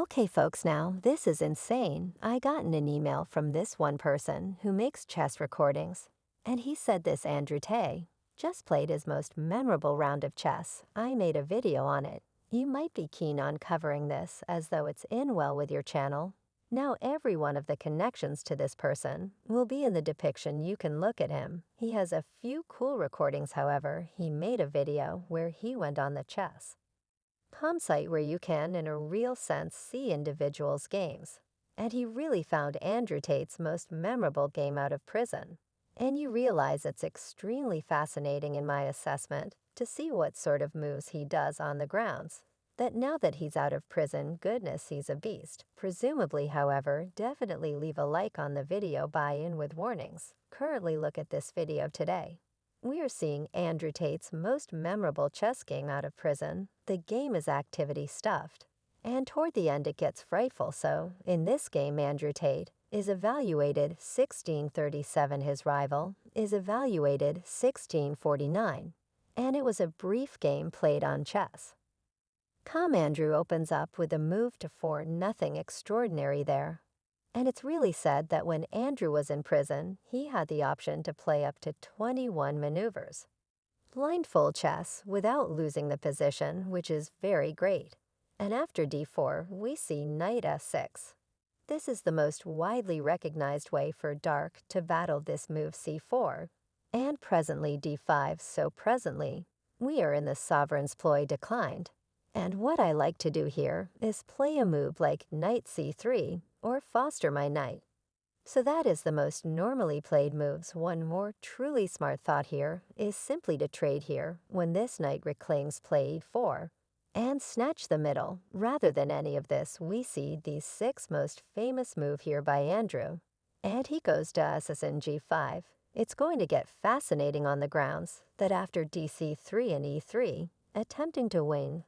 Okay, folks, now, this is insane. I gotten an email from this one person who makes chess recordings, and he said this Andrew Tate just played his most memorable round of chess. I made a video on it. You might be keen on covering this as though it's in well with your channel. Now, every one of the connections to this person will be in the depiction. You can look at him. He has a few cool recordings, however. He made a video where he went on the chess site where you can, in a real sense, see individuals' games. And he really found Andrew Tate's most memorable game out of prison. And you realize it's extremely fascinating in my assessment to see what sort of moves he does on the grounds. That now that he's out of prison, goodness, he's a beast. Presumably, however, definitely leave a like on the video, buy-in with warnings. Currently look at this video today. We are seeing Andrew Tate's most memorable chess game out of prison. The game is activity stuffed, and toward the end it gets frightful. So, in this game, Andrew Tate is evaluated 1637, his rival is evaluated 1649, and it was a brief game played on chess. Andrew opens up with a move to 4, nothing extraordinary there. And it's really said that when Andrew was in prison, he had the option to play up to 21 maneuvers. Blindfold chess without losing the position, which is very great. And after d4, we see knight s6. This is the most widely recognized way for Dark to battle this move c4. And presently d5, so presently, we are in the sovereign's ploy declined. And what I like to do here is play a move like knight c3, or foster my knight. So that is the most normally played moves. One more truly smart thought here is simply to trade here when this knight reclaims play e4 and snatch the middle. Rather than any of this, we see the 6th most famous move here by Andrew. And he goes to assassin g5. It's going to get fascinating on the grounds that after dc3 and e3, attempting to wing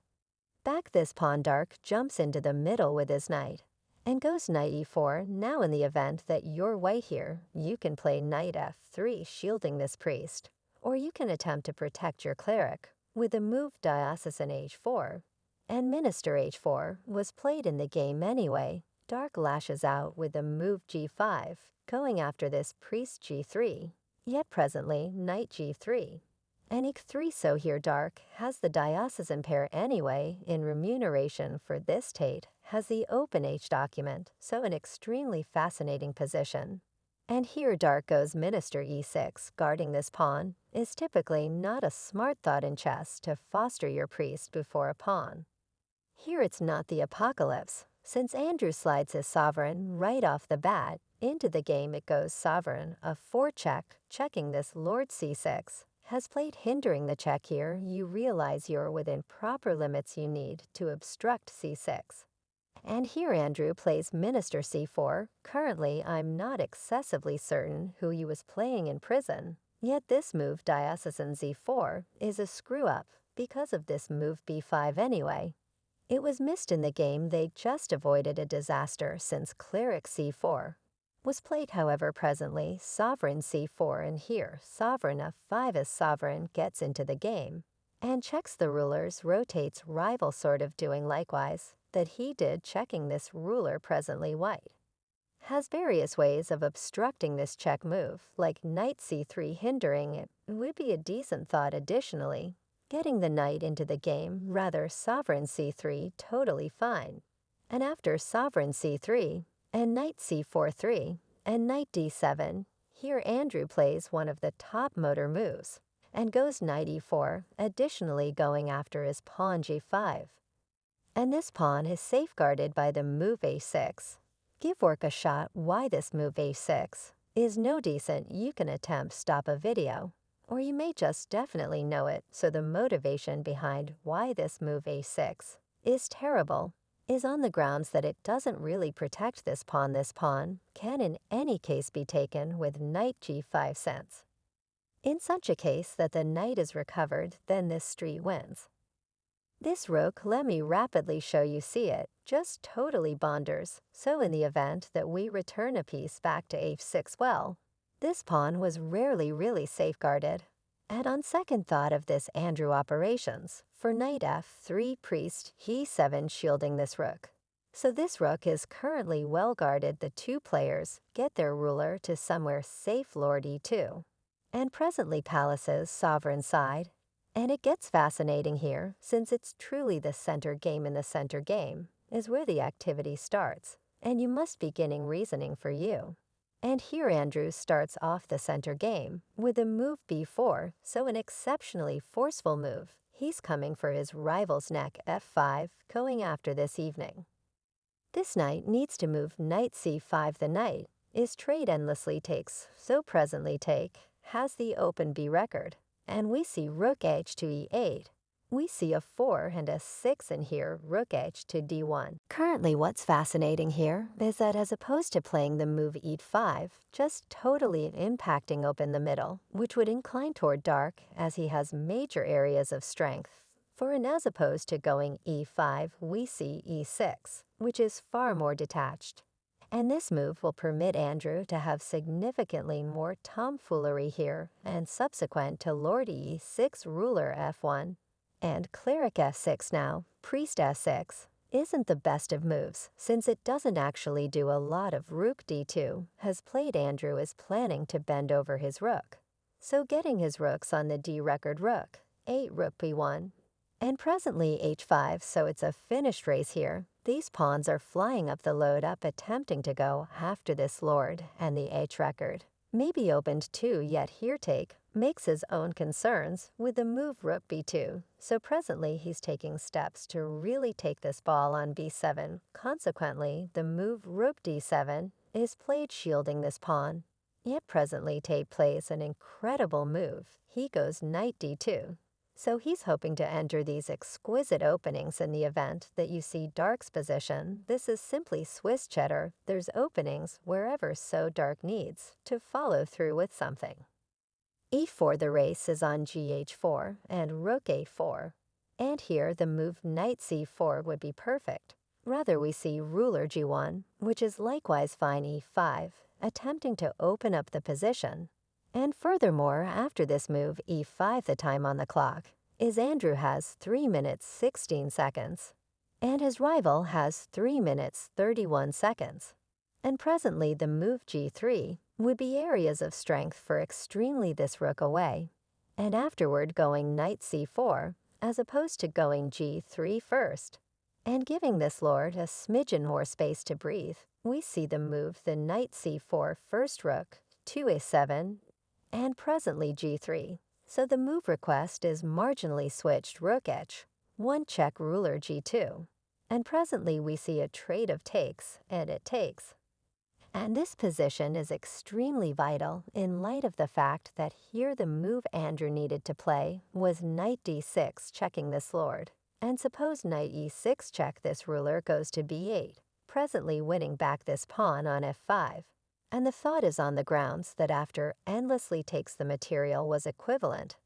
back this pawn, Dark jumps into the middle with his knight and goes knight e4. Now in the event that you're white here, you can play knight f3, shielding this priest, or you can attempt to protect your cleric with the move diocesan h4. And minister h4 was played in the game anyway. Dark lashes out with the move g5, going after this priest g3, yet presently knight g3. And e3, so here Dark has the diocesan pair anyway. In remuneration for this, Tate has the open H document, so an extremely fascinating position. And here Dark goes minister e6, guarding this pawn is typically not a smart thought in chess to foster your priest before a pawn. Here it's not the apocalypse, since Andrew slides his sovereign right off the bat into the game. It goes sovereign, a 4 check, checking this lord c6. Has played hindering the check here. You realize you're within proper limits you need to obstruct c6. And here Andrew plays minister c4. Currently, I'm not excessively certain who he was playing in prison, yet this move diocesan z4 is a screw-up because of this move b5 anyway. It was missed in the game. They just avoided a disaster since cleric c4 was played. However, presently sovereign c4, and here sovereign f5 as sovereign gets into the game and checks the rulers. Rotates rival sort of doing likewise that he did, checking this ruler. Presently white has various ways of obstructing this check move, like knight c3 hindering it would be a decent thought. Additionally, getting the knight into the game, rather sovereign c3 totally fine. And after sovereign c3 and knight c4-3 and knight d7, here Andrew plays one of the top motor moves and goes knight e4, additionally going after his pawn g5. And this pawn is safeguarded by the move a6. Give work a shot why this move a6 is no decent. You can attempt stop a video, or you may just definitely know it. So the motivation behind why this move a6 is terrible is on the grounds that it doesn't really protect this pawn. This pawn can in any case be taken with knight g5 cents. In such a case that the knight is recovered, then this street wins. This rook, let me rapidly show you see it, just totally bonders. So in the event that we return a piece back to h6, well, this pawn was rarely really safeguarded. And on second thought of this Andrew operations, for knight f3 priest e7 shielding this rook. So this rook is currently well guarded. The two players get their ruler to somewhere safe lord e2, and presently palace's sovereign side. And it gets fascinating here, since it's truly the center game in the center game, is where the activity starts, and you must be beginning reasoning for you. And here Andrew starts off the center game with a move b4, so an exceptionally forceful move. He's coming for his rival's neck f5, going after this evening. This knight needs to move knight c5. The knight is trade endlessly takes, so presently take has the open b record, and we see rook h to e8. We see a 4 and a 6 in here, rook h to d1. Currently what's fascinating here is that as opposed to playing the move e5, just totally impacting open the middle, which would incline toward dark as he has major areas of strength. For and as opposed to going e5, we see e6, which is far more detached. And this move will permit Andrew to have significantly more tomfoolery here, and subsequent to lord e6, ruler f1, and cleric f6 now, priest s6, isn't the best of moves, since it doesn't actually do a lot of rook d2, has played Andrew is planning to bend over his rook. So getting his rooks on the d record rook, 8 rook b1, and presently h5, so it's a finished race here. These pawns are flying up the load up, attempting to go after this lord, and the h record may be opened too, yet here take makes his own concerns with the move rook b2, so presently he's taking steps to really take this ball on b7. Consequently, the move rook d7 is played shielding this pawn. Yet presently Tate plays an incredible move. He goes knight d2. So he's hoping to enter these exquisite openings in the event that you see dark's position. This is simply Swiss cheddar. There's openings wherever so dark needs to follow through with something. e4, the race is on gh4 and rook a4. And here the move knight c4 would be perfect. Rather we see ruler g1, which is likewise fine e5, attempting to open up the position. And furthermore, after this move e5, the time on the clock is Andrew has 3 minutes 16 seconds, and his rival has 3 minutes 31 seconds. And presently the move g3 would be areas of strength for extremely this rook away, and afterward going knight c4, as opposed to going g3 first, and giving this lord a smidgen more space to breathe. We see the move the knight c4 first rook, 2a7, and presently g3. So the move request is marginally switched rook h, 1 check ruler g2. And presently we see a trade of takes, and it takes. And this position is extremely vital in light of the fact that here the move Andrew needed to play was knight d6 checking this lord. And suppose knight e6 check this ruler goes to b8, presently winning back this pawn on f5. And the thought is on the grounds that after endlessly takes the material was equivalent.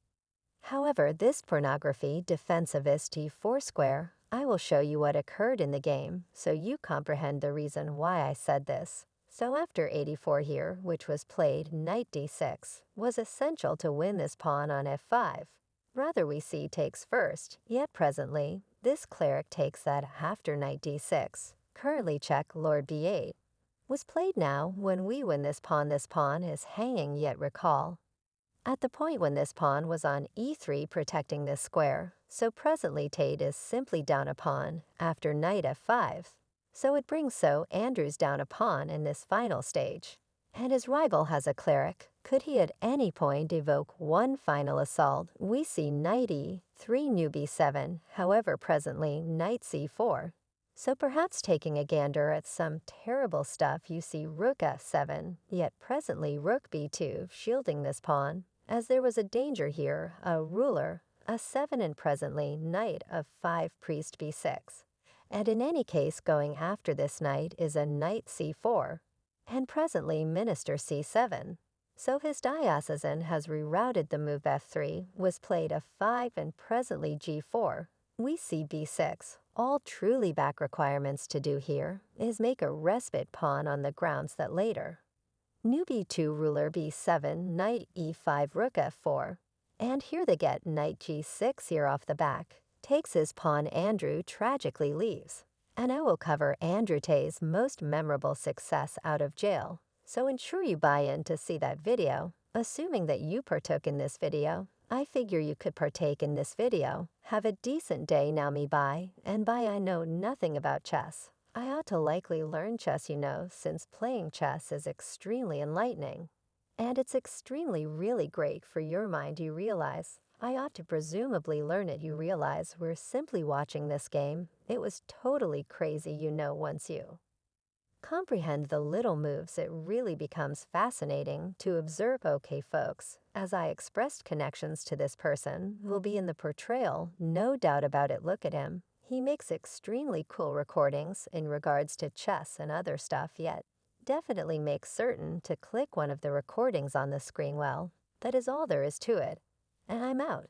However, this pornography defensivist e4 square, I will show you what occurred in the game so you comprehend the reason why I said this. So after 84 here, which was played knight d6, was essential to win this pawn on f5. Rather we see takes first, yet presently, this cleric takes that after knight d6, currently check lord b8, was played now when we win this pawn is hanging, yet recall. At the point when this pawn was on e3 protecting this square, so presently Tate is simply down a pawn after knight f5. So it brings so Andrews down a pawn in this final stage. And his rival has a cleric. Could he at any point evoke one final assault? We see knight e3 new b7, however presently knight c4. So perhaps taking a gander at some terrible stuff you see rook f7, yet presently rook b2 shielding this pawn, as there was a danger here, a ruler, a 7 and presently knight of 5 priest b6. And in any case going after this knight is a knight c4, and presently minister c7. So his diocesan has rerouted the move f3, was played f5 and presently g4. We see b6. All truly back requirements to do here is make a respite pawn on the grounds that later. New b2 ruler b7, knight e5 rook f4. And here they get knight g6 here off the back. Takes his pawn Andrew tragically leaves. and I will cover Andrew Tate's most memorable success out of jail. So ensure you buy in to see that video. Assuming that you partook in this video, I figure you could partake in this video. Have a decent day now me bye, and bye I know nothing about chess. I ought to likely learn chess since playing chess is extremely enlightening. And it's extremely really great for your mind you realize. I ought to presumably learn it you realize we're simply watching this game. It was totally crazy once you comprehend the little moves, it really becomes fascinating to observe. Okay folks, as I expressed connections to this person will be in the portrayal, no doubt about it. Look at him. He makes extremely cool recordings in regards to chess and other stuff, yet definitely make certain to click one of the recordings on the screen. Well, that is all there is to it. And I'm out.